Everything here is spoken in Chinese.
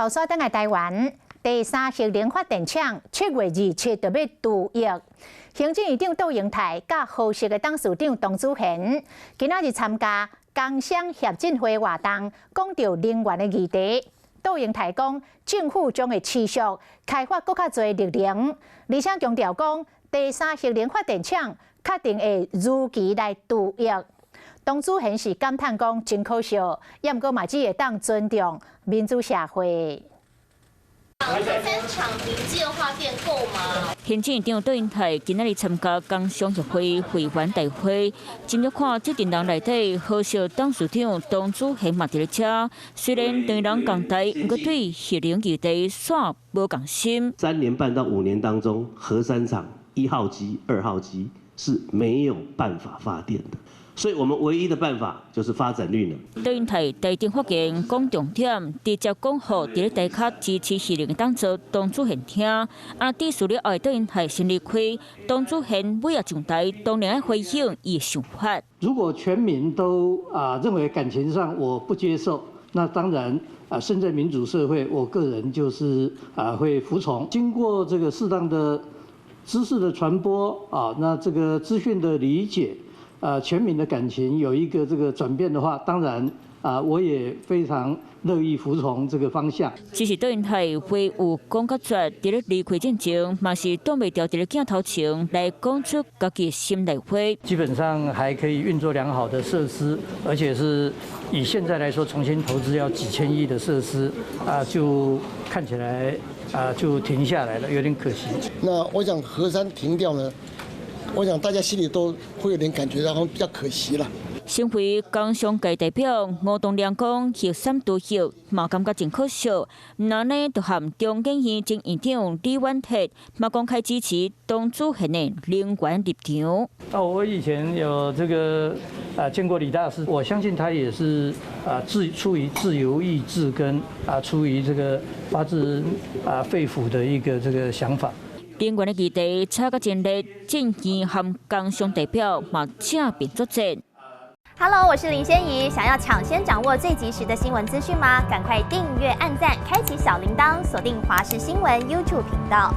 后所等的台湾第三核能发电厂7月27就要除役。行政院长杜英泰甲豪社的董事长董子贤今仔日参加工商协进会活动，讲到能源的议题。杜英泰讲，政府将会持续开发更较多绿能，而且强调讲第三核能发电厂确定会如期来除役。董子贤是感叹讲真可惜，也毋过嘛只会当尊重民主社会。3厂临界化电够吗？行政院长杜英泰今仔日参加工商协会会员大会，今日看这阵人内底，豪社董事长董子贤嘛伫咧遮。虽然对人共台，不过对核能议题煞无共心。3年半到5年当中，核3厂1号机、2号机是没有办法发电的。所以我们唯一的办法就是发展绿能。杜英泰台电发言讲重点，直接讲予伫咧台卡支持核能的当作董子贤听。指事了后，杜英泰先离开，董子贤尾也上台，当然要回应伊的想法。如果全民都认为感情上我不接受，那当然身在民主社会，我个人就是会服从。经过这个适当的知识的传播那这个资讯的理解。全民的感情有一个这个转变的话，当然我也非常乐意服从这个方向。只是杜英泰话有讲较绝，伫咧离开之前，嘛是挡袂掉伫咧镜头前来讲出家己心内话。基本上还可以运作良好的设施，而且是以现在来说，重新投资要几千亿的设施就看起来就停下来了，有点可惜。那我想核3停掉呢？我想大家心里都会有点感觉，然后比较可惜了。身为工商界代表吴东亮讲，核3除役嘛感觉真可惜。那呢，就和中建院前院长李婉鑫嘛公开支持董子贤的能源立场。我以前有这个见过李大师，我相信他也是出于自由意志跟出于这个发自肺腑的一个这个想法。能源的议题吵个真烈，政院和工商代表嘛正面作战。Hello， 我是林仙怡。想要抢先掌握最及时的新闻资讯吗？赶快订阅、按赞、开启小铃铛，锁定华视新闻 YouTube 频道。